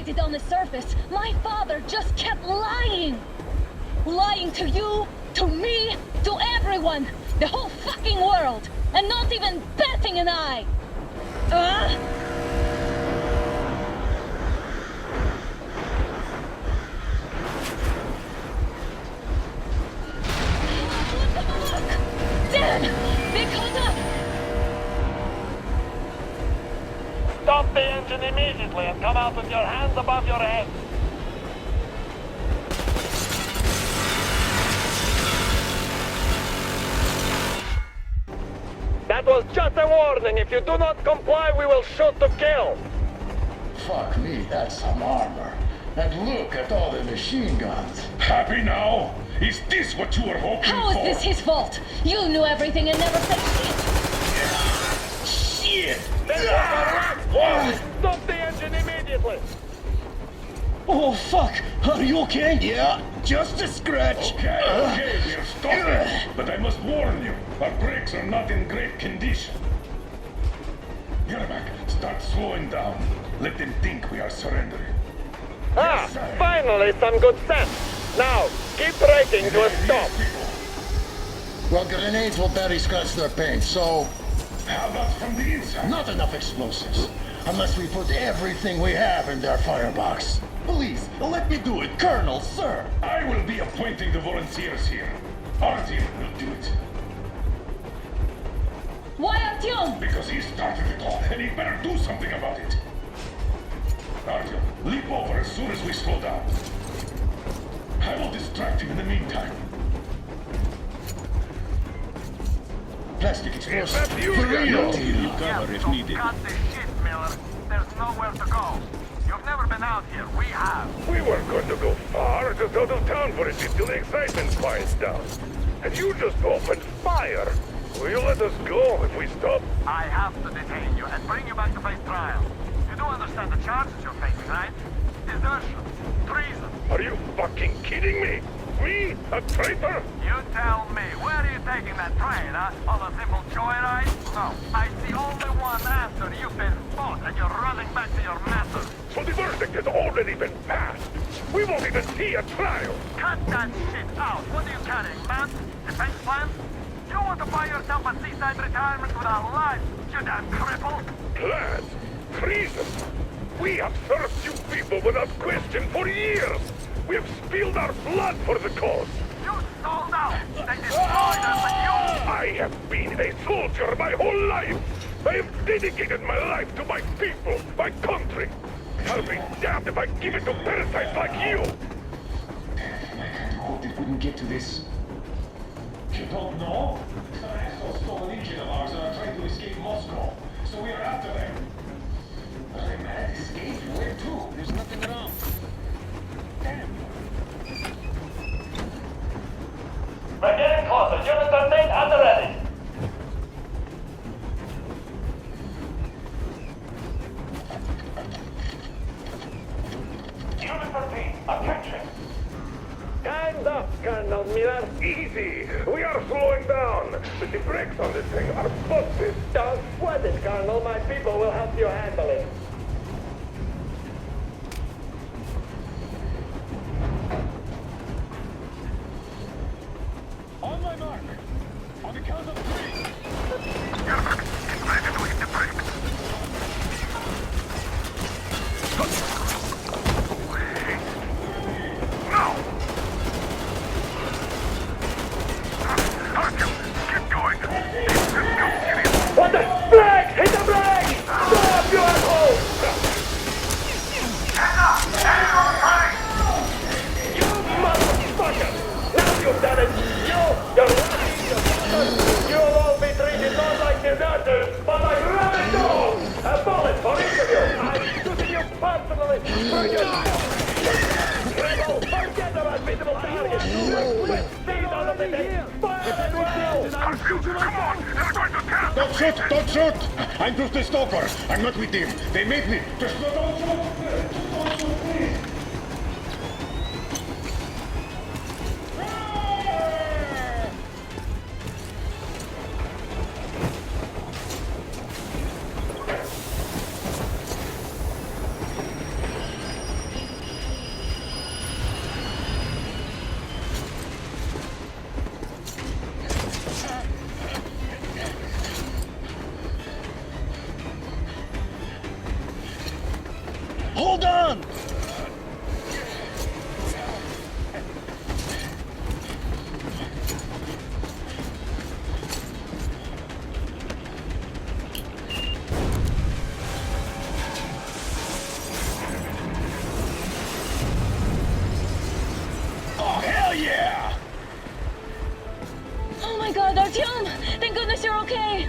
decided on the surface, my father just kept lying. Lying to you, to me, to everyone. The whole fucking world. And not even batting an eye. Look! Dan! They caught up! Stop the engine immediately and come out with your hands above your head. That was just a warning. If you do not comply, we will shoot to kill. Fuck me, that's some armor. And look at all the machine guns. Happy now? Is this what you were hoping How is for? this his fault? You knew everything and never said shit! Shit! Stop the engine immediately. Oh, fuck! Are you okay? Yeah, just a scratch. Okay, we're stopping. But I must warn you, our brakes are not in great condition. Yermak, start slowing down. Let them think we are surrendering. Ah, finally some good sense. Now, keep braking to a stop. Well, grenades will barely scratch their paint, so... How about from the inside? Not enough explosives. Unless we put everything we have in their firebox. Please, let me do it, Colonel, sir. I will be appointing the volunteers here. Artyom will do it. Why Artyom? Because he started it all, and he better do something about it. Artyom, leap over as soon as we slow down. I will distract him in the meantime. Plastic explosives. That's you, For real. Cover if needed. Cut this shit, Miller. There's nowhere to go. You've never been out here. We have. We weren't going to go far, just out of town for a bit till the excitement quiets down. And you just opened fire. Will you let us go if we stop? I have to detain you and bring you back to face trial. You do understand the charges you're facing, right? Desertion. Treason. Are you fucking kidding me? Me? A traitor? You tell me. Where are you taking that train, huh? On a simple joyride? No. I see only one answer. You've been fought and you're running back to your masters. So the verdict has already been passed. We won't even see a trial. Cut that shit out. What are you carrying, man? Defense plans? You want to buy yourself a seaside retirement without life, you damn cripple? Plans? Treason? We have served you people without question for years. We have spilled our blood for the cause. You sold out. They destroyed us, but you... I have been a soldier my whole life. I have dedicated my life to my people, my country. I'll be damned if I give it to parasites like you. I hoped it wouldn't get to this. You don't know? Some assholes stole an engine of ours and are trying to escape Moscow. So we are after them. But I managed to escape. Where to? There's nothing around. Damn. We're getting closer. Unit 13 at the ready. Unit 13, attention. Time's up, Colonel Miller. Easy. We are slowing down. But the brakes on this thing are busted. Don't sweat it, Colonel. My people will help you handle it. On my mark. On the count of 3. Ready to hit the brakes. No! Artyom, keep going. What the? Brake! Hit the brake! Stop, you asshole! Anna! Anna on the train! You motherfucker! Now you've done it! You're lucky, you'll all be treated not like deserters, but like rabid dogs! A bullet for each of you! I'm shooting you personally for your Rebel, forget about visible targets! Put speed on the thing! Fire at will! Artyom, come on! They're going to test! Don't shoot! Don't shoot! I'm just a stalker. I'm not with them. They made me. Just don't shoot! Don't shoot, please! Hold on! Oh, hell yeah! Oh my god, Artyom! Thank goodness you're okay!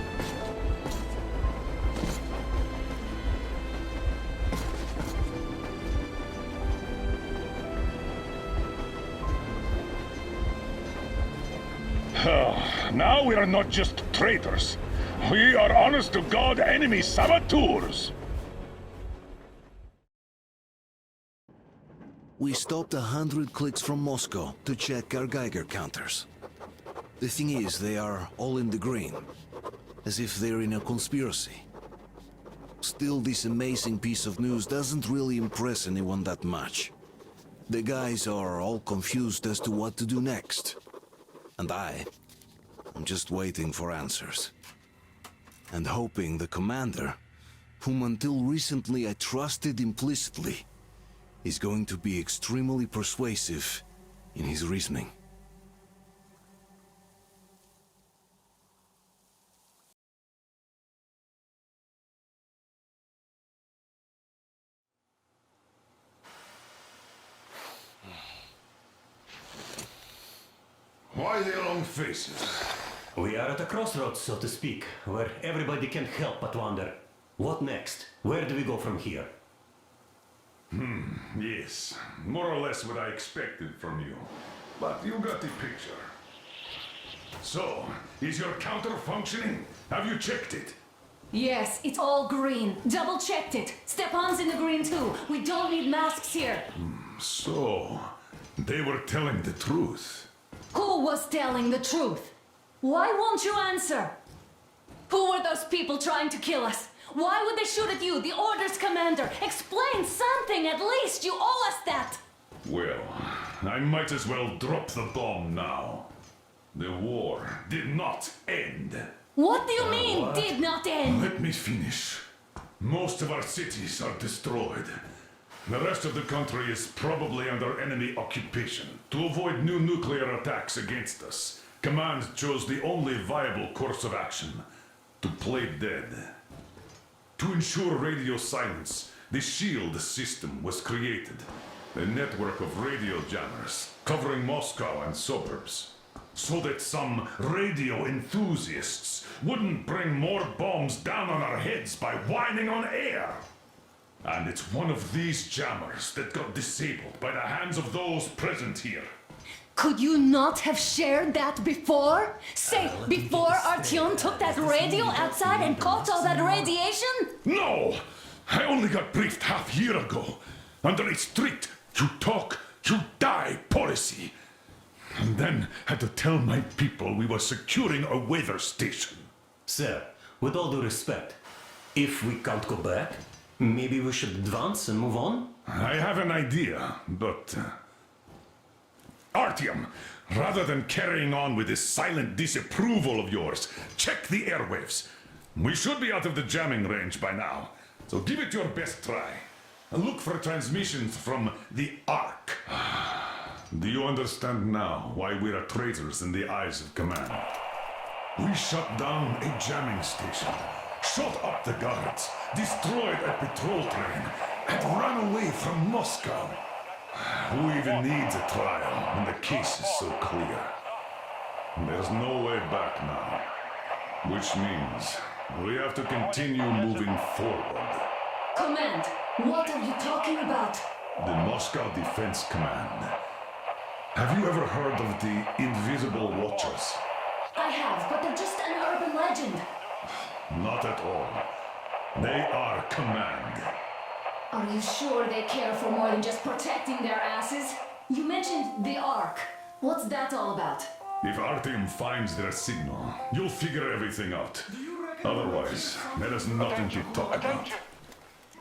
Now we are not just traitors. We are honest-to-God enemy saboteurs. We stopped 100 clicks from Moscow to check our Geiger counters. The thing is, they are all in the green, as if they're in a conspiracy. Still, this amazing piece of news doesn't really impress anyone that much. The guys are all confused as to what to do next. And I'm just waiting for answers. And hoping the commander, whom until recently I trusted implicitly, is going to be extremely persuasive in his reasoning. Why the long faces? We are at a crossroads, so to speak, where everybody can't help but wonder, what next? Where do we go from here? Yes, more or less what I expected from you. But you got the picture. So, is your counter functioning? Have you checked it? Yes, it's all green. Double checked it. Stepan's in the green too. We don't need masks here. So, they were telling the truth. Who was telling the truth? Why won't you answer? Who were those people trying to kill us? Why would they shoot at you, the Order's commander? Explain something, at least! You owe us that! Well, I might as well drop the bomb now. The war did not end. What do you mean, did not end? Let me finish. Most of our cities are destroyed. The rest of the country is probably under enemy occupation. To avoid new nuclear attacks against us, Command chose the only viable course of action: to play dead. To ensure radio silence, the SHIELD system was created. A network of radio jammers covering Moscow and suburbs. So that some radio enthusiasts wouldn't bring more bombs down on our heads by whining on air. And it's one of these jammers that got disabled by the hands of those present here. Could you not have shared that before? Say, before Artyom took that radio outside and caught all that radiation? No! I only got briefed half year ago, under a strict you talk, you die policy. And then had to tell my people we were securing a weather station. Sir, with all due respect, if we can't go back, maybe we should advance and move on? I have an idea, but... Artyom, rather than carrying on with this silent disapproval of yours, check the airwaves. We should be out of the jamming range by now, so give it your best try. And look for transmissions from the Ark. Do you understand now why we are traitors in the eyes of Command? We shut down a jamming station, shot up the guards, destroyed a patrol train, and ran away from Moscow. Who even needs a trial when the case is so clear? There's no way back now. Which means we have to continue moving forward. Command, what are you talking about? The Moscow Defense Command. Have you ever heard of the Invisible Watchers? I have, but they're just an urban legend. Not at all. They are Command. Are you sure they care for more than just protecting their asses? You mentioned the Ark. What's that all about? If Artyom finds their signal, you'll figure everything out. Otherwise, there is nothing to talk about.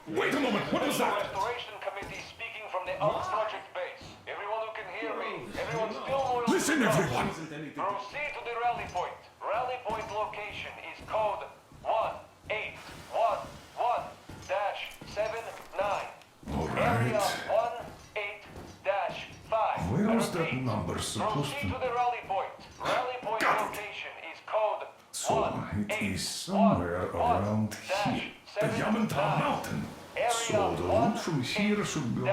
Wait a moment, what was that? Restoration Committee speaking from the Ark Project base. Everyone who can hear me, everyone still loyal. Listen, everyone! Proceed to the rally point. Rally point location is code 1811-79. that number supposed Proceed to... to the rally point. Rally point Got it. location is code So, it is somewhere around here. The Yamantau Mountain. So, the route from here should go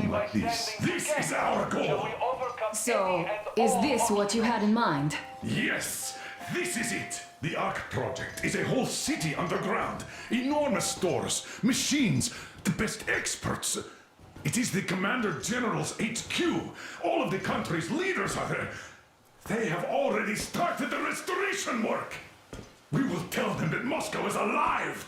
like this. This is our goal! So, is this what you had in mind? Yes, this is it! The Ark Project is a whole city underground. Enormous stores, machines, the best experts. It is the Commander General's HQ. All of the country's leaders are there. They have already started the restoration work. We will tell them that Moscow is alive.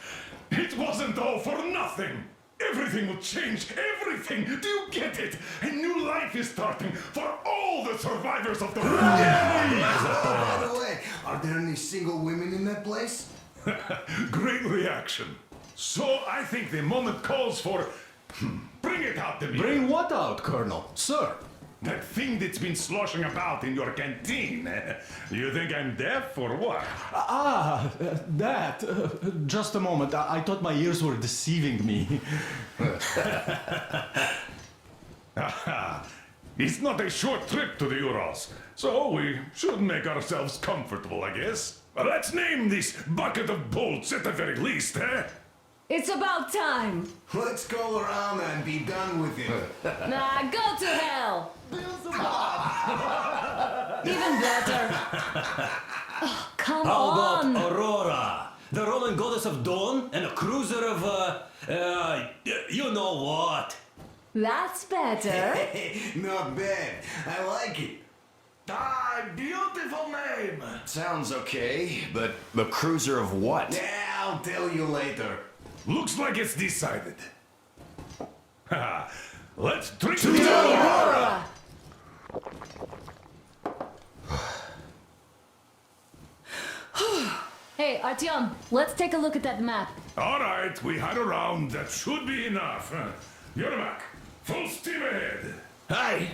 It wasn't all for nothing. Everything will change, everything. Do you get it? A new life is starting for all the survivors of the war. By the way, are there any single women in that place? Great reaction. So I think the moment calls for... Bring it out to me. Bring what out, Colonel? Sir? That thing that's been sloshing about in your canteen. You think I'm deaf or what? That. Just a moment. I thought my ears were deceiving me. It's not a short trip to the Urals, so we should make ourselves comfortable, I guess. Let's name this bucket of bolts at the very least, eh? It's about time! Let's go around and be done with it. Nah, go to hell! Even better. Oh, come How on! about Aurora? The Roman goddess of dawn and a cruiser of, you know what? That's better. Not bad. I like it. Ah, beautiful name. Sounds okay, but the cruiser of what? Yeah, I'll tell you later. Looks like it's decided. Let's drink to Aurora! Hey, Artyom, let's take a look at that map. All right, we had a round. That should be enough. Yermak, full steam ahead. Hi!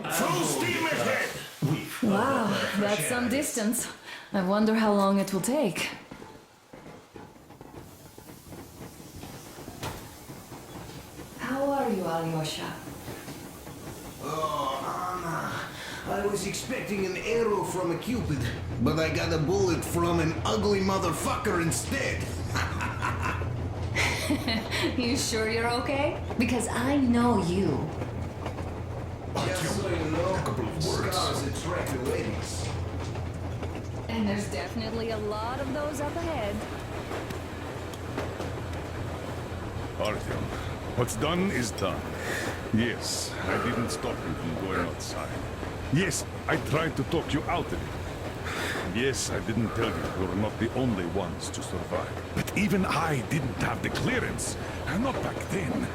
Full steam ahead. Wow, that's some distance. I wonder how long it will take. How are you, Alyosha? Oh, Anna. I was expecting an arrow from a Cupid, but I got a bullet from an ugly motherfucker instead. You sure you're okay? Because I know you. Just so you know, A couple of words. scars attract the ladies. And there's definitely a lot of those up ahead. Artyom, what's done is done. Yes, I didn't stop you from going outside. Yes, I tried to talk you out of it. Yes, I didn't tell you you're not the only ones to survive. But even I didn't have the clearance. Not back then.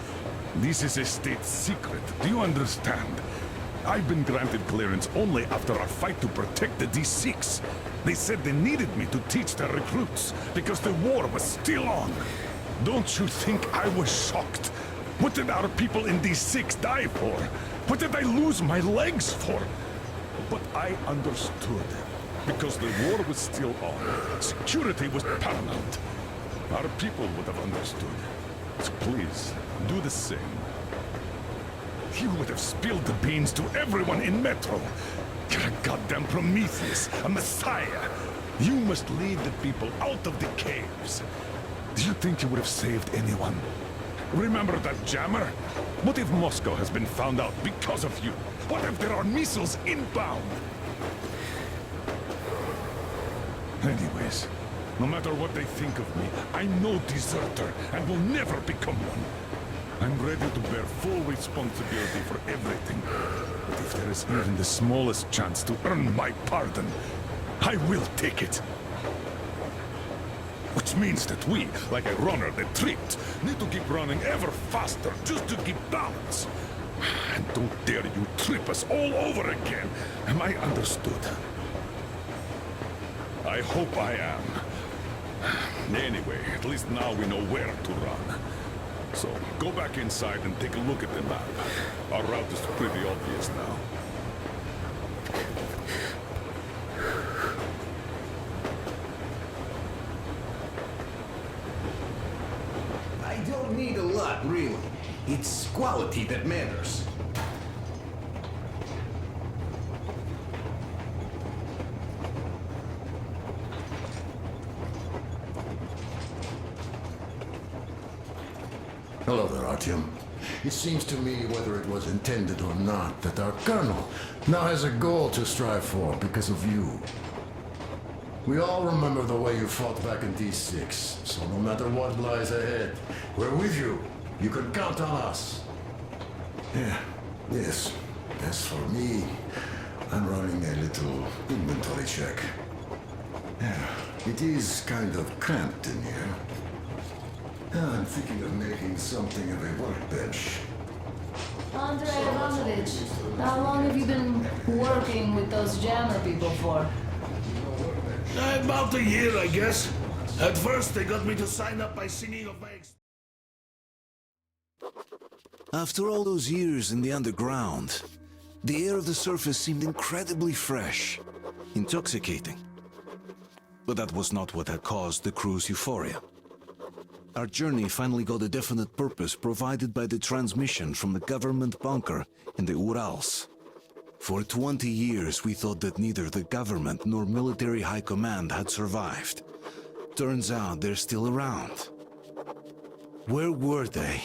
This is a state secret. Do you understand? I've been granted clearance only after our fight to protect the D6. They said they needed me to teach their recruits because the war was still on. Don't you think I was shocked? What did our people in D6 die for? What did I lose my legs for? But I understood. Because the war was still on. Security was paramount. Our people would have understood. So please, do the same. You would have spilled the beans to everyone in Metro. You're a goddamn Prometheus, a messiah. You must lead the people out of the caves. Do you think you would have saved anyone? Remember that jammer? What if Moscow has been found out because of you? What if there are missiles inbound? Anyways, no matter what they think of me, I'm no deserter and will never become one. I'm ready to bear full responsibility for everything. But if there is even the smallest chance to earn my pardon, I will take it. Which means that we, like a runner that tripped, need to keep running ever faster just to keep balance. And don't dare you trip us all over again. Am I understood? I hope I am. Anyway, at least now we know where to run. So, go back inside and take a look at the map. Our route is pretty obvious now. I don't need a lot, really. It's quality that matters. Hello there, Artyom. It seems to me, whether it was intended or not, that our colonel now has a goal to strive for because of you. We all remember the way you fought back in D6, so no matter what lies ahead, we're with you. You can count on us. Yeah, yes. As for me, I'm running a little inventory check. Yeah, it is kind of cramped in here. I'm thinking of making something of a workbench. Andrei Ivanovich, how long have you been working with those jammer people for? About a year, I guess. At first, they got me to sign up by singing of my... After all those years in the underground, the air of the surface seemed incredibly fresh, intoxicating. But that was not what had caused the crew's euphoria. Our journey finally got a definite purpose provided by the transmission from the government bunker in the Urals. For 20 years we thought that neither the government nor military high command had survived. Turns out they're still around. Where were they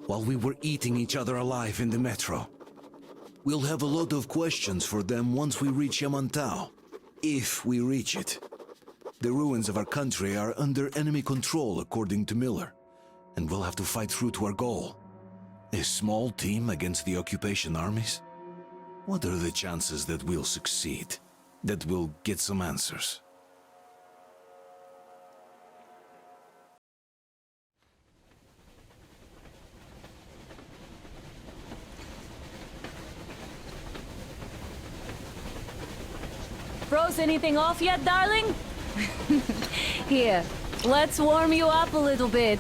while we were eating each other alive in the metro? We'll have a lot of questions for them once we reach Yamantau, if we reach it. The ruins of our country are under enemy control, according to Miller, and we'll have to fight through to our goal. A small team against the occupation armies? What are the chances that we'll succeed? That we'll get some answers? Froze anything off yet, darling? Here, let's warm you up a little bit.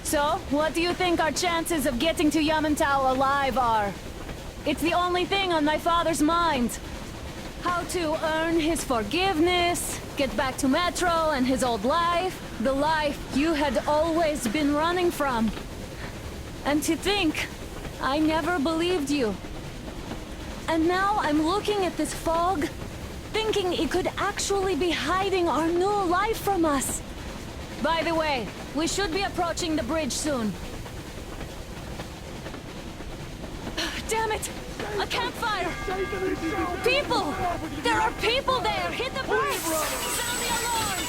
So, what do you think our chances of getting to Yamantau alive are? It's the only thing on my father's mind. How to earn his forgiveness, get back to Metro and his old life, the life you had always been running from. And to think, I never believed you. And now I'm looking at this fog, thinking it could actually be hiding our new life from us. By the way, we should be approaching the bridge soon. Damn it! A campfire! People! There are people there! Hit the brakes! Sound the alarm!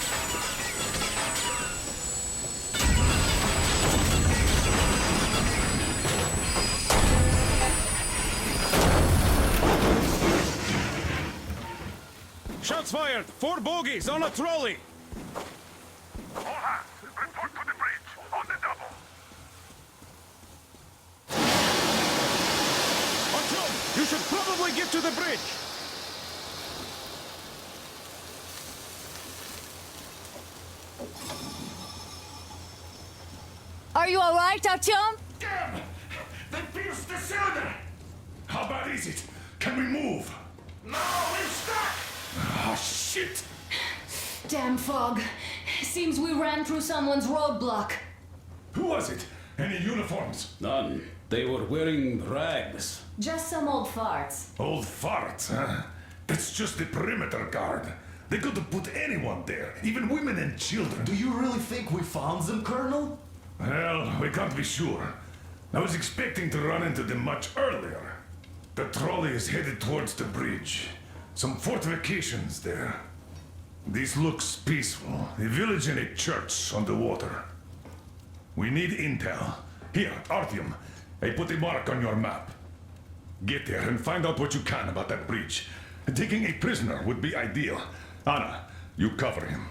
Shots fired! 4 bogies on a trolley! All hands, report to the bridge, on the double. Artyom, you should probably get to the bridge! Are you alright, Artyom? Damn! They pierced the cylinder! How bad is it? Can we move? No, we're stuck! Ah, shit! Damn fog. Seems we ran through someone's roadblock. Who was it? Any uniforms? None. They were wearing rags. Just some old farts. Old farts, huh? That's just the perimeter guard. They could have put anyone there, even women and children. Do you really think we found them, Colonel? Well, we can't be sure. I was expecting to run into them much earlier. The trolley is headed towards the bridge. Some fortifications there. This looks peaceful. A village and a church on the water. We need intel. Here, Artyom, I put a mark on your map. Get there and find out what you can about that bridge. Taking a prisoner would be ideal. Anna, you cover him.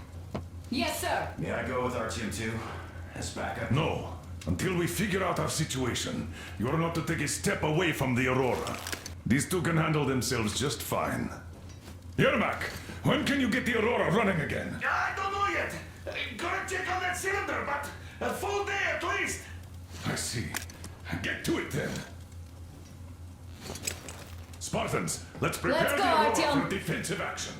Yes, sir. May I go with Artyom too? As backup? No. Until we figure out our situation, you are not to take a step away from the Aurora. These two can handle themselves just fine. Yermak, when can you get the Aurora running again? I don't know yet. Gotta check on that cylinder, but a full day at least. I see. Get to it then. Spartans, let's prepare Let's go, the Aurora Artyom. for defensive action.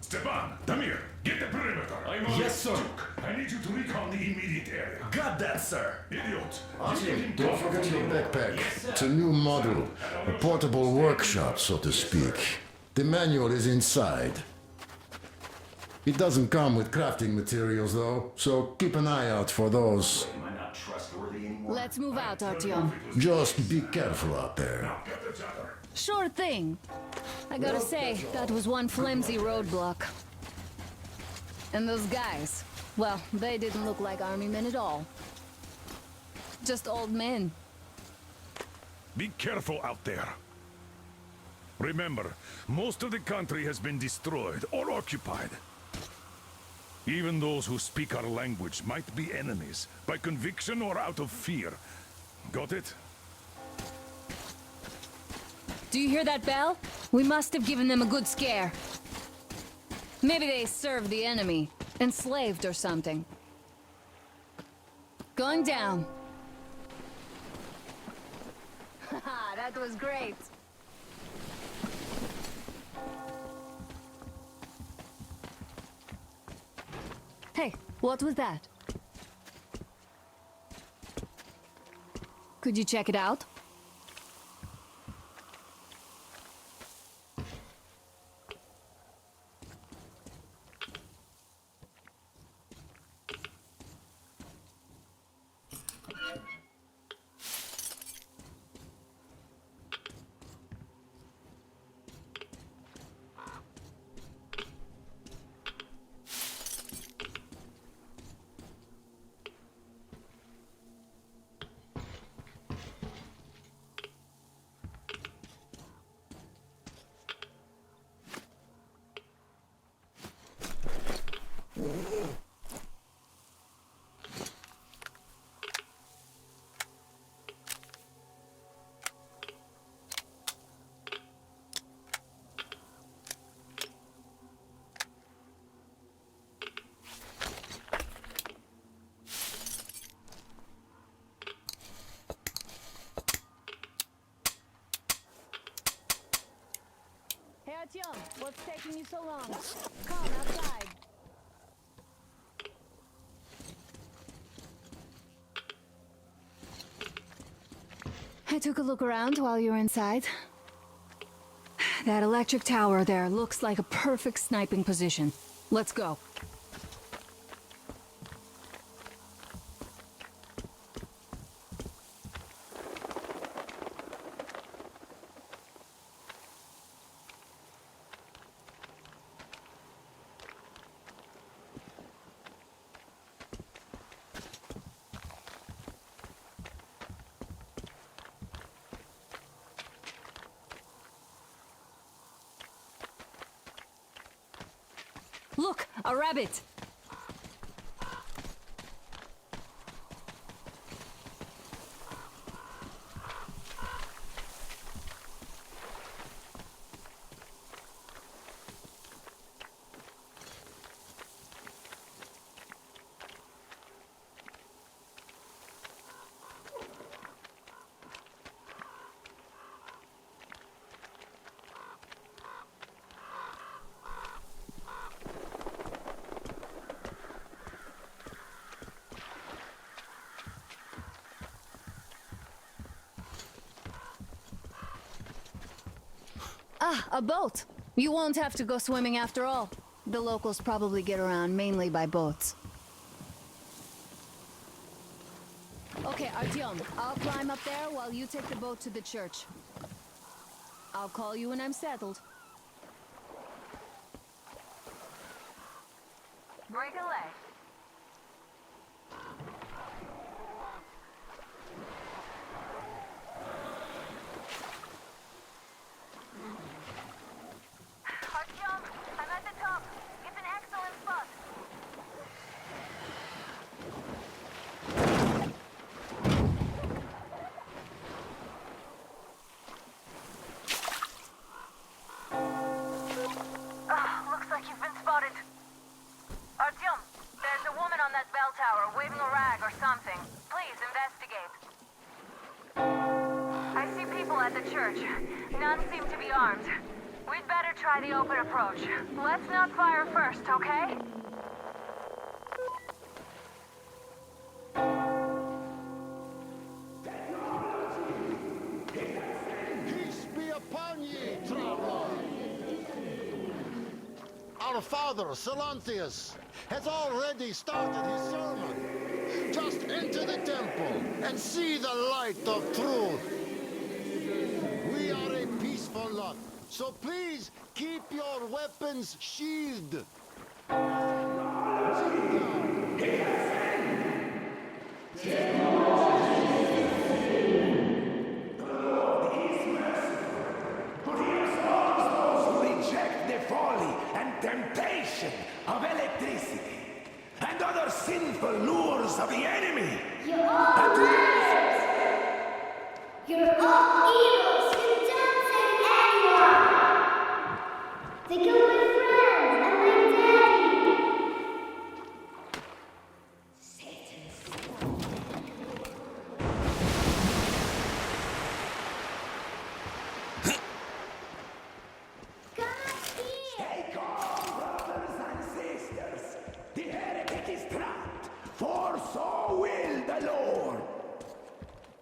Stepan, Damir, get the perimeter. Yes, sir. Duke, I need you to recon the immediate area. Got that, sir. Idiot. Artyom, don't forget your backpack. It's a new model. A portable workshop, so to speak. The manual is inside. It doesn't come with crafting materials, though, so keep an eye out for those. Am I not trustworthy anymore? Let's move out, Artyom. Just be careful out there. Sure thing. I gotta say, that was one flimsy roadblock. And those guys, well, they didn't look like army men at all. Just old men. Be careful out there. Remember, most of the country has been destroyed or occupied. Even those who speak our language might be enemies, by conviction or out of fear. Got it? Do you hear that bell? We must have given them a good scare. Maybe they served the enemy, enslaved or something. Going down. Haha, that was great. Hey, what was that? Could you check it out? Hey, Artyom, what's taking you so long? Come outside. I took a look around while you were inside. That electric tower there looks like a perfect sniping position. Let's go. Look, a rabbit! Ah, a boat. You won't have to go swimming after all. The locals probably get around mainly by boats. Okay, Artyom, I'll climb up there while you take the boat to the church. I'll call you when I'm settled. Break a leg. Artyom, I'm at the top. It's an excellent spot. Looks like you've been spotted. Artyom, there's a woman on that bell tower waving a rag or something. Please investigate. I see people at the church. None seem to be armed. We'd better try the open approach. Let's not fire first, okay? Peace be upon ye, traveler. Our Our father, Silanthius, has already started his sermon. Just enter the temple and see the light of truth. We are a peaceful lot, so please keep your weapons sheathed. Reject the folly and temptation of electricity and other sinful lures of the enemy. You're all liars! You're all evils who don't save anyone! They killed my friends and my daddy! Stay calm, brothers and sisters. The heretic is trapped, for so will the Lord.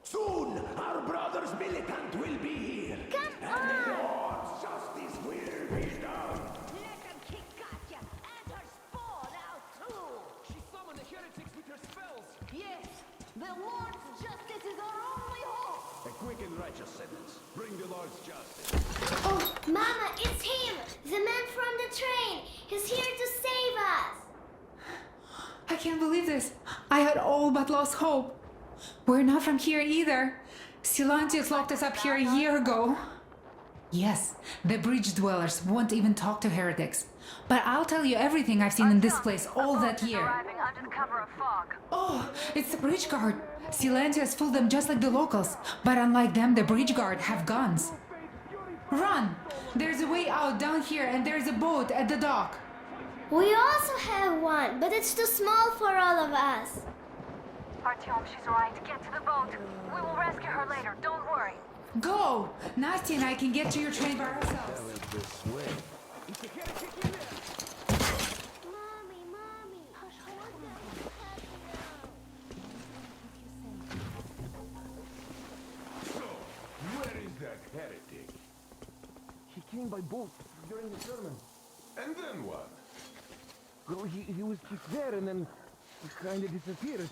Soon, our brother's militant will be here. And the Lord's justice will be done. Let them kick Katya and her spawn out too! She summoned the heretics with her spells. Yes, the Lord's justice is our only hope! A quick and righteous sentence. Bring the Lord's justice. Oh, Mama, it's him! The man from the train! He's here to save us! I can't believe this. I had all but lost hope. We're not from here either. Silantius locked us up here a year ago. Yes, the bridge dwellers won't even talk to heretics. But I'll tell you everything I've seen in this place all that year. Arriving under the cover of fog. Oh, it's the bridge guard. Silantius fooled them just like the locals. But unlike them, the bridge guard have guns. Run! There's a way out down here and there's a boat at the dock. We also have one, but it's too small for all of us. Artyom, she's right. Get to the boat. We will rescue her later. Don't worry. Go! Nasty and I can get to your train by ourselves. Mommy, Mommy! So, where is that heretic? He came by boat during the sermon. And then what? Well, he was just there and then he kind of disappeared.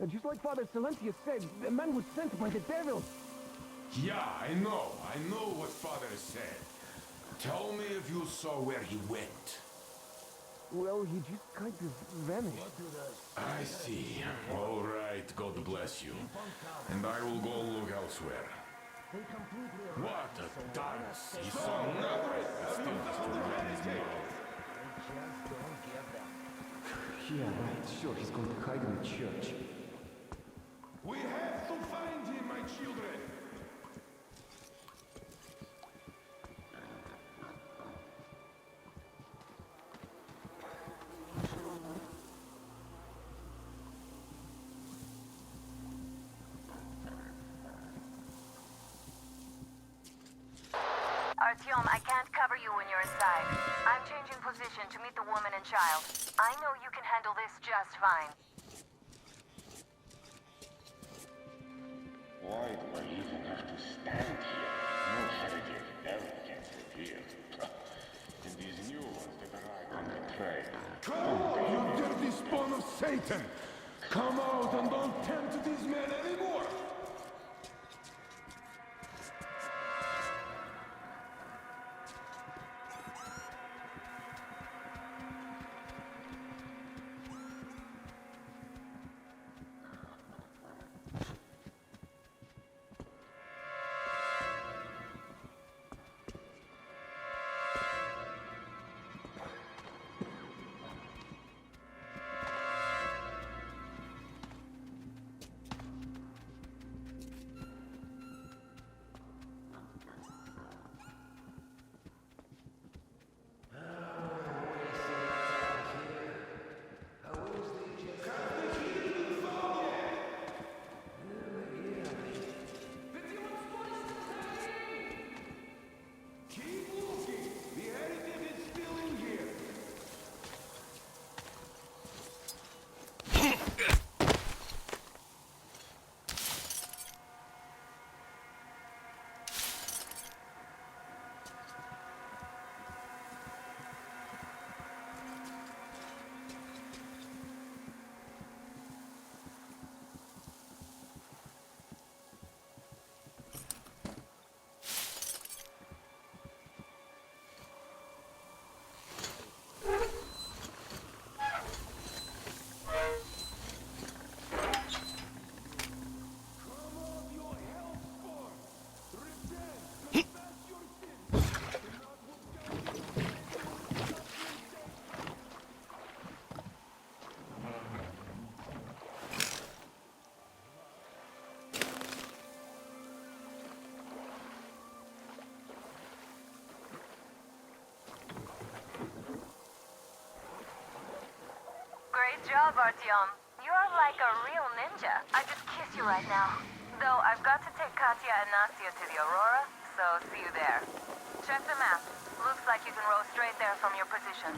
And just like Father Silentius said, the man was sent by the devil. Yeah, I know what Father said. Tell me if you saw where he went. Well, he just kind of vanished. I see. All right, God bless you. And I will go look elsewhere. What a dance! He saw nothing. Still has to run his mouth. Yeah, right. Sure, he's going to hide in the church. We have to find him, my children! Artyom, I can't cover you when you're inside. I'm changing position to meet the woman and child. I know you can handle this just fine. Why do I even have to stand here? No heretic ever gets revealed. And these new ones that arrive on the train. Come on, you dirty spawn of Satan! Come out and don't tempt these men anymore! Great job, Artyom. You're like a real ninja. I just kiss you right now. Though I've got to take Katya and Nastya to the Aurora, so see you there. Check the map. Looks like you can row straight there from your position.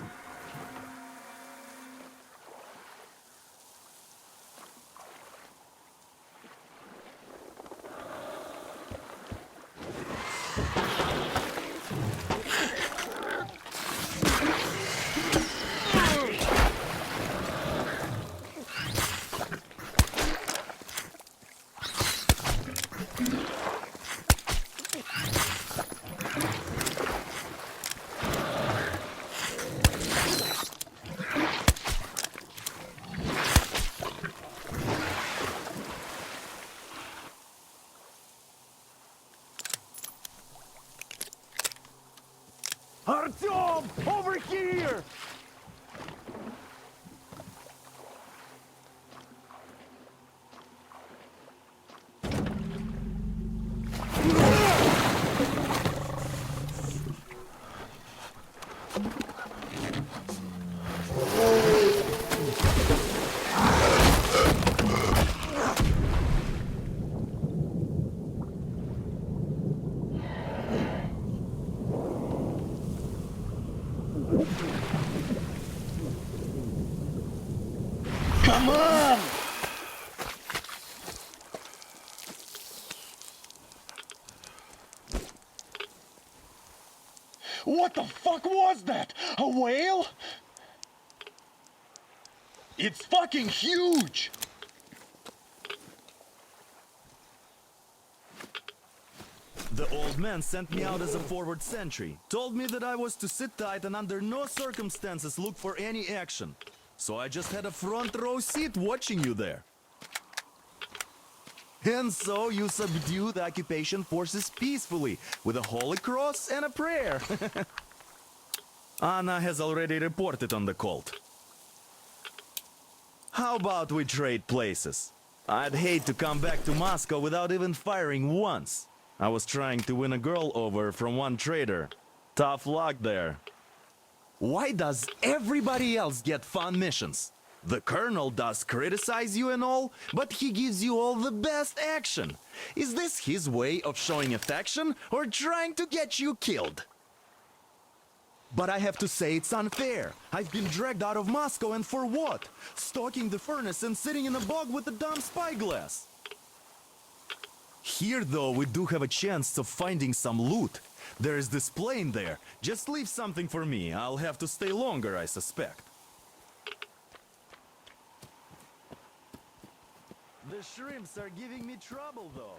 Artyom! Over here! Come on! What the fuck was that? A whale? It's fucking huge! The old man sent me out as a forward sentry. Told me that I was to sit tight and under no circumstances look for any action. So I just had a front row seat watching you there. And so you subdue the occupation forces peacefully with a holy cross and a prayer. Anna has already reported on the cult. How about we trade places? I'd hate to come back to Moscow without even firing once. I was trying to win a girl over from one trader. Tough luck there. Why does everybody else get fun missions? The Colonel does criticize you and all, but he gives you all the best action. Is this his way of showing affection or trying to get you killed? But I have to say it's unfair. I've been dragged out of Moscow, and for what? Stalking the furnace and sitting in a bog with a dumb spyglass. Here, though, we do have a chance of finding some loot. There is this plane there. Just leave something for me. I'll have to stay longer, I suspect. The shrimps are giving me trouble, though.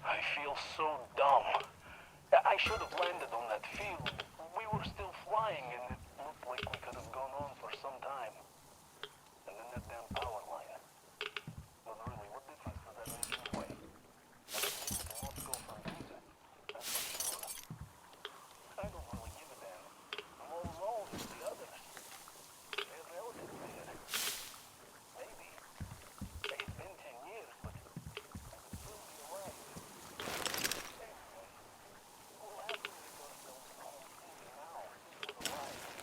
I feel so dumb. I should have landed on that field. We were still flying and it looked like we could have gone on for some time. And then that damn power line. But really, what difference does that make anyway? I was able to Moscow for a reason. That's for sure. I don't really give a damn. I'm all alone with the others. They're relatives there. Maybe. It's been 10 years, but I could still be alive. Anyway, we'll have to make ourselves home now, before the rise.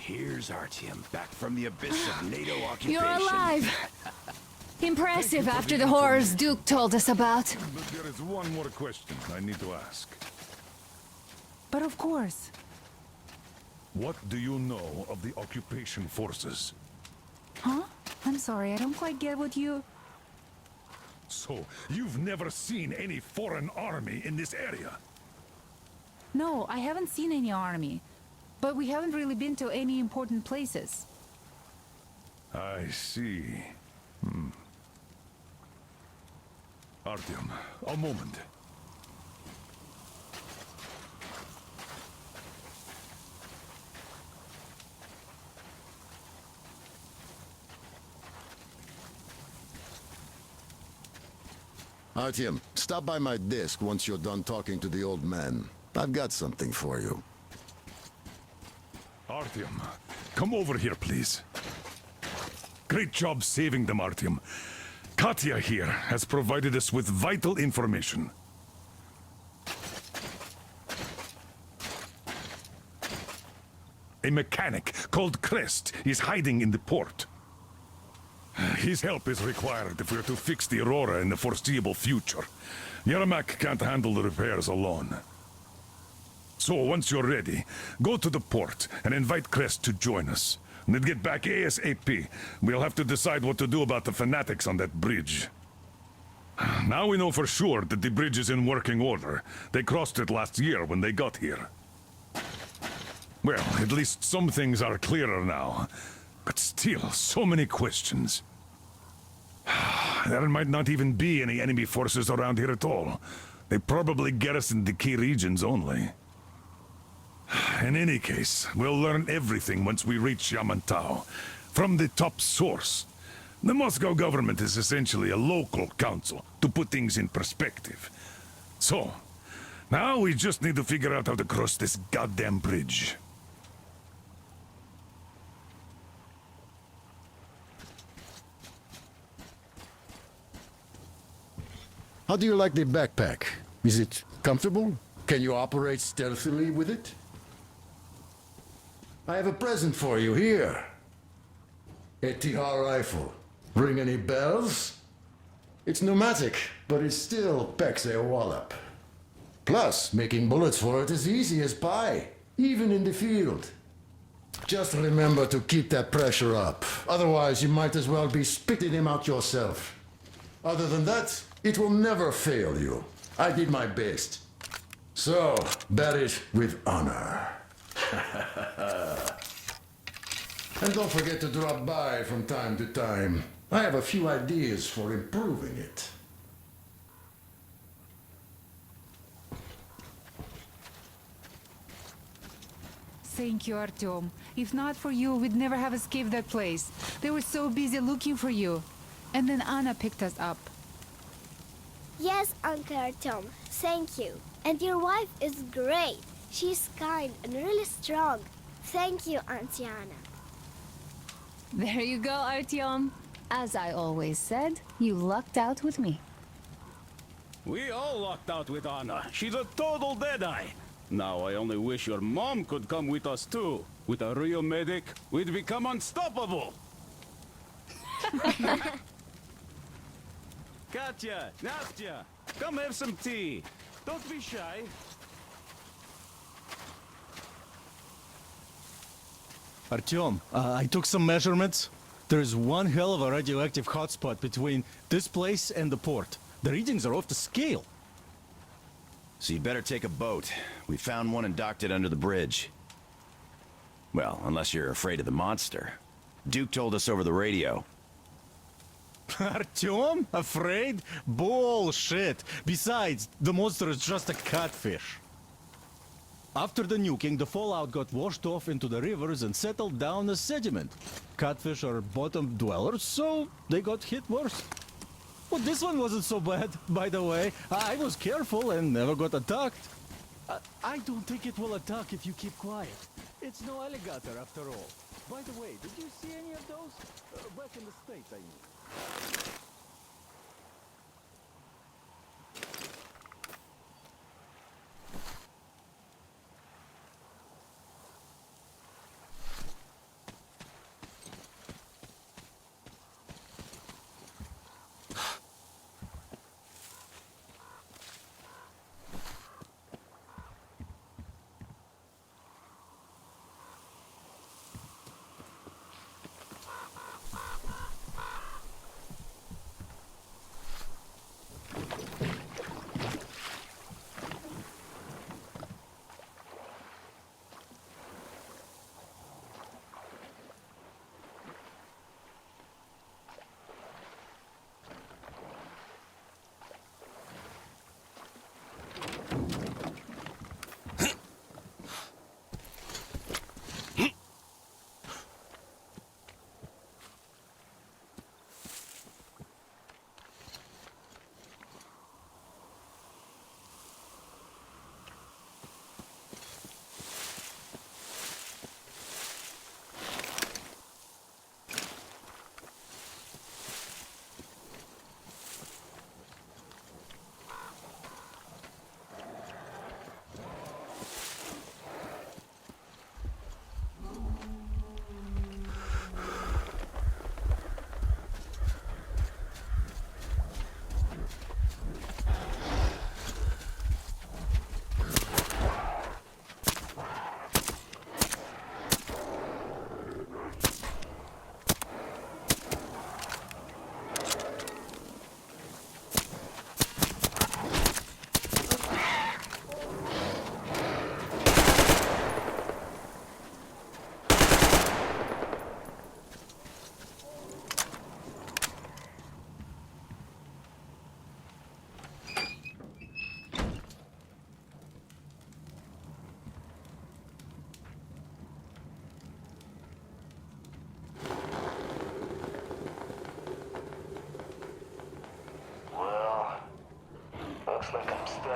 Here's Artyom, back from the abyss of NATO occupation. You're alive! Impressive after the horrors Duke told us about. But there is one more question I need to ask. But of course. What do you know of the occupation forces? Huh? I'm sorry, I don't quite get what you... So, you've never seen any foreign army in this area? No, I haven't seen any army. But we haven't really been to any important places. I see. Artyom, a moment. Artyom, stop by my desk once you're done talking to the old man. I've got something for you. Artyom, come over here, please. Great job saving them, Artyom. Katya here has provided us with vital information. A mechanic called Crest is hiding in the port. His help is required if we're to fix the Aurora in the foreseeable future. Yermak can't handle the repairs alone. So, once you're ready, go to the port and invite Crest to join us. And then get back ASAP. We'll have to decide what to do about the fanatics on that bridge. Now we know for sure that the bridge is in working order. They crossed it last year when they got here. Well, at least some things are clearer now. But still, so many questions. There might not even be any enemy forces around here at all. They probably garrisoned the key regions only. In any case, we'll learn everything once we reach Yamantau. From the top source. The Moscow government is essentially a local council, to put things in perspective. So, now we just need to figure out how to cross this goddamn bridge. How do you like the backpack? Is it comfortable? Can you operate stealthily with it? I have a present for you here. A Tihar rifle. Ring any bells? It's pneumatic, but it still packs a wallop. Plus, making bullets for it is easy as pie, even in the field. Just remember to keep that pressure up. Otherwise, you might as well be spitting him out yourself. Other than that, it will never fail you. I did my best. So, bear it with honor. And don't forget to drop by from time to time. I have a few ideas for improving it. Thank you, Artyom. If not for you, we'd never have escaped that place. They were so busy looking for you. And then Anna picked us up. Yes, Uncle Artyom, thank you. And your wife is great. She's kind and really strong. Thank you, Auntie Anna. There you go, Artyom. As I always said, you lucked out with me. We all lucked out with Anna. She's a total deadeye. Now I only wish your mom could come with us too. With a real medic, we'd become unstoppable. Katya, Nastya, come have some tea. Don't be shy. Artyom, I took some measurements. There's one hell of a radioactive hotspot between this place and the port. The readings are off the scale. So you better take a boat. We found one and docked it under the bridge. Well, unless you're afraid of the monster. Duke told us over the radio. Artyom? Afraid? Bullshit! Besides, the monster is just a catfish. After the nuking, the fallout got washed off into the rivers and settled down as sediment. Catfish are bottom dwellers, so they got hit worse. Well, this one wasn't so bad, by the way. I was careful and never got attacked. I don't think it will attack if you keep quiet. It's no alligator after all. By the way, did you see any of those? Back in the States, I mean.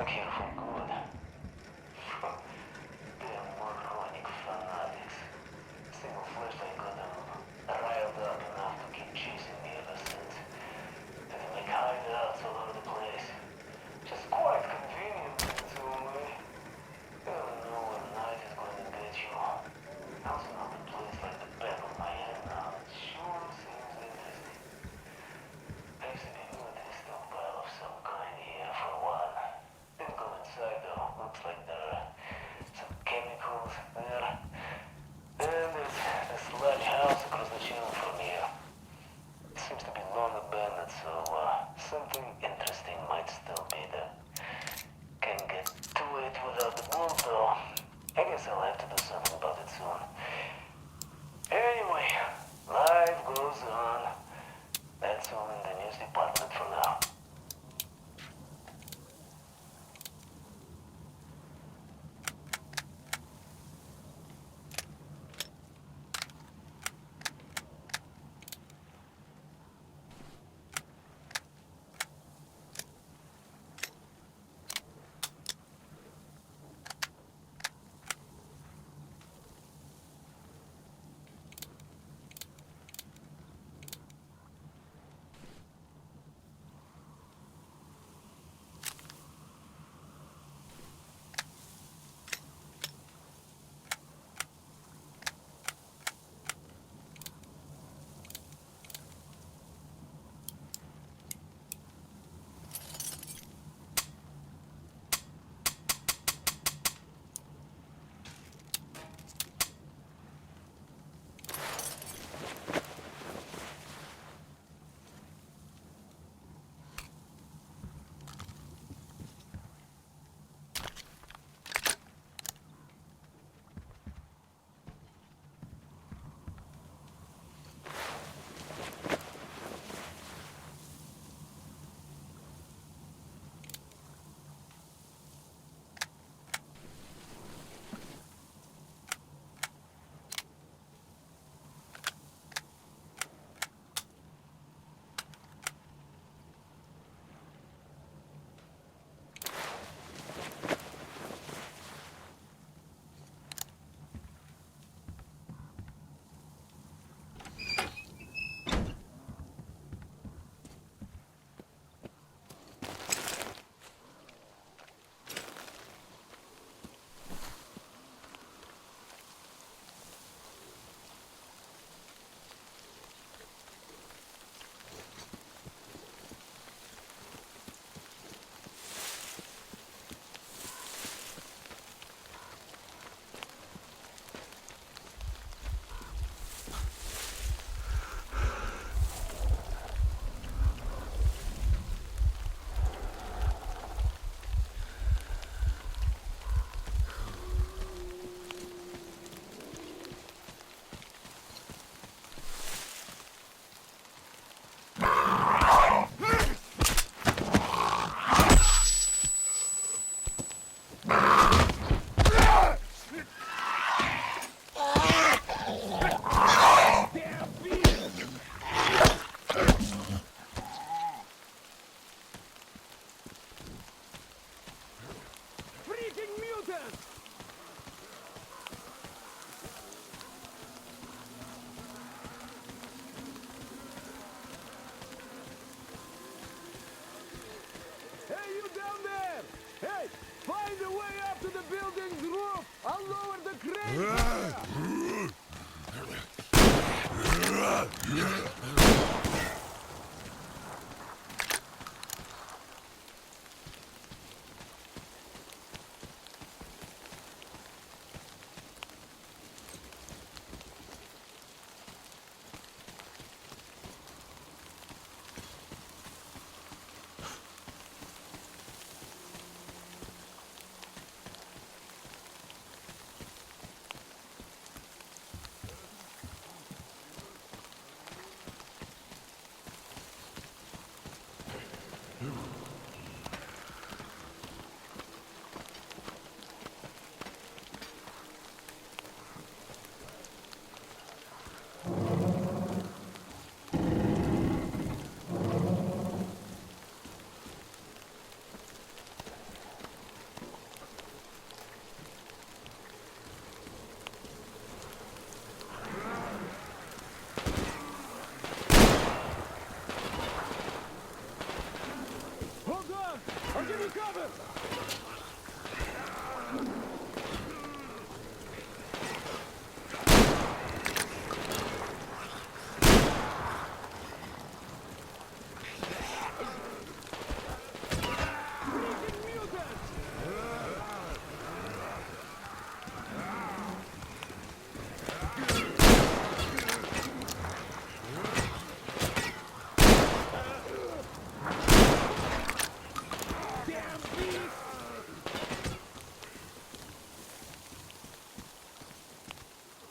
stuck here for good. Damn moronic fanatics. Single flashlight got them riled up enough to keep chasing me ever since. They make hideouts all over the place. Just quite convenient in its own way. You never know when night is going to get you. Bouncing off the place like the back of my head now. It sure seems interesting. I used to be with this stockpile of some kind here for a while. Didn't go inside though. Looks like there are some chemicals there. Then there's this large house across the channel from here. It seems to be long abandoned, so something interesting might still be there. Can't get to it without the bolt though. I guess I'll have to do something about it soon. Anyway, life goes on. That's all in the news department for now.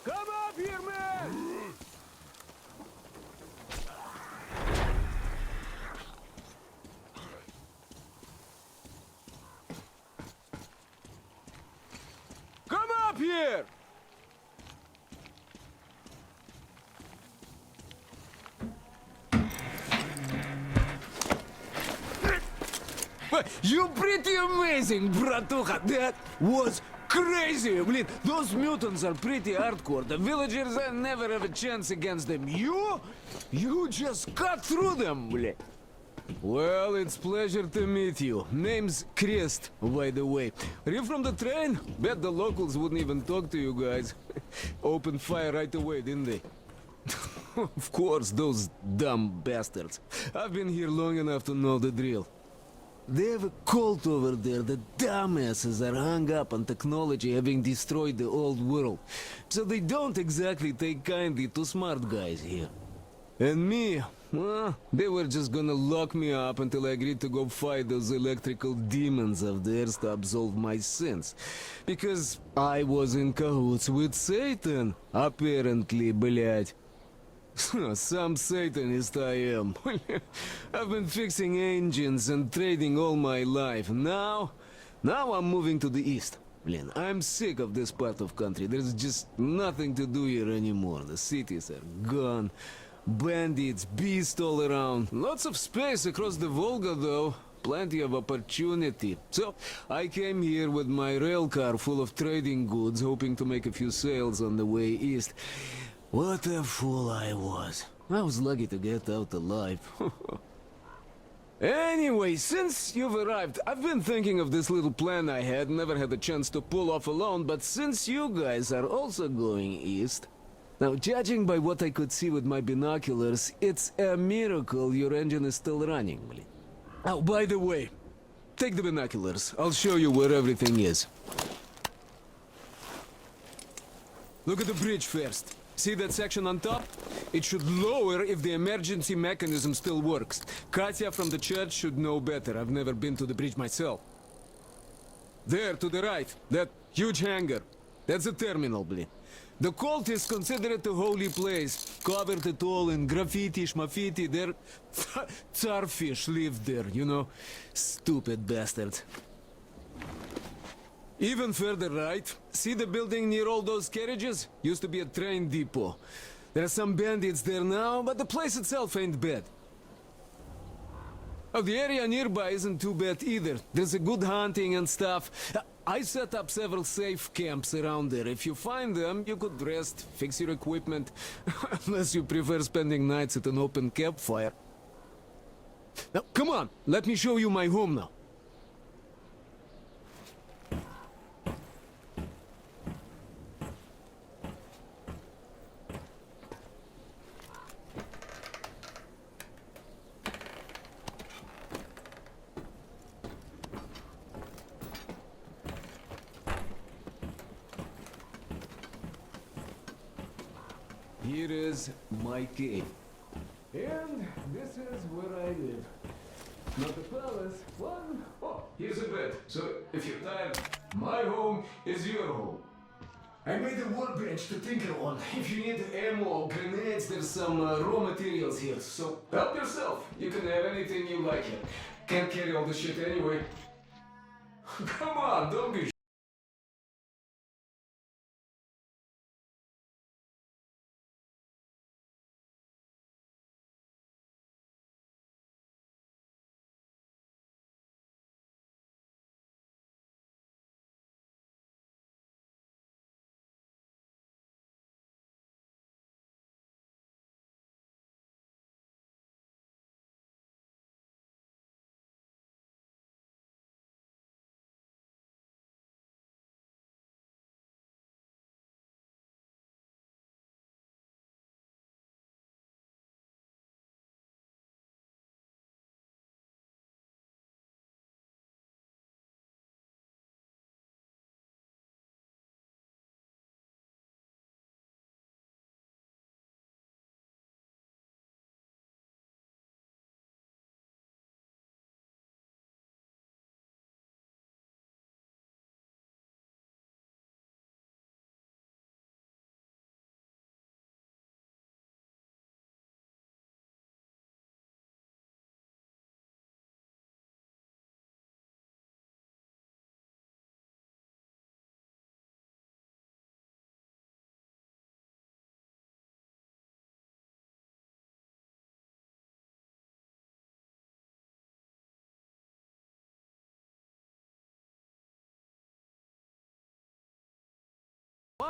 Come up here, man! Come up here! You pretty amazing, bratuха. That was crazy. Блин, those mutants are pretty hardcore. The villagers never have a chance against them. You just cut through them, блин. Well, it's pleasure to meet you. Name's Crest, by the way. Are you from the train? Bet the locals wouldn't even talk to you guys. Opened fire right away, didn't they? Of course, those dumb bastards. I've been here long enough to know the drill. They have a cult over there. The dumbasses are hung up on technology having destroyed the old world. So they don't exactly take kindly to smart guys here. And me, well, they were just gonna lock me up until I agreed to go fight those electrical demons of theirs to absolve my sins. Because I was in cahoots with Satan, apparently, блядь. Some Satanist I am. I've been fixing engines and trading all my life. Now I'm moving to the east. Blin, I'm sick of this part of country. There's just nothing to do here anymore. The cities are gone. Bandits, beasts all around. Lots of space across the Volga, though. Plenty of opportunity. So, I came here with my rail car full of trading goods, hoping to make a few sales on the way east. What a fool I was. I was lucky to get out alive. Anyway, since you've arrived, I've been thinking of this little plan I had, never had a chance to pull off alone, but since you guys are also going east... Now, judging by what I could see with my binoculars, it's a miracle your engine is still running. Oh, by the way, take the binoculars. I'll show you where everything is. Look at the bridge first. See that section on top? It should lower if the emergency mechanism still works. Katya from the church should know better. I've never been to the bridge myself. There, to the right, that huge hangar. That's a terminal, blin. The cultists consider it a holy place. Covered it all in graffiti, schmaffiti. Their tsarfish lived there, you know? Stupid bastards. Even further right, see the building near all those carriages? Used to be a train depot. There are some bandits there now, but the place itself ain't bad. Oh, the area nearby isn't too bad either. There's a good hunting and stuff. I set up several safe camps around there. If you find them, you could rest, fix your equipment. Unless you prefer spending nights at an open campfire. Now, come on, let me show you my home now. Here is my cave. And this is where I live. Not a palace, one. Oh, here's a bed. So if you're tired, my home is your home. I made a workbench to tinker on. If you need ammo or grenades, there's some raw materials here. So help yourself. You can have anything you like here. Can't carry all the shit anyway. Come on, don't be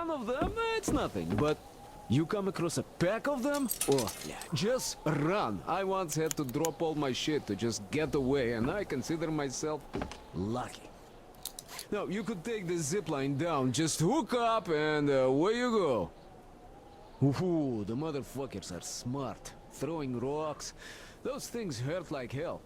one of them, it's nothing. But you come across a pack of them? Oh, yeah, just run. I once had to drop all my shit to just get away, and I consider myself lucky. Now, you could take the zipline down, just hook up, and away you go. Ooh, the motherfuckers are smart. Throwing rocks. Those things hurt like hell.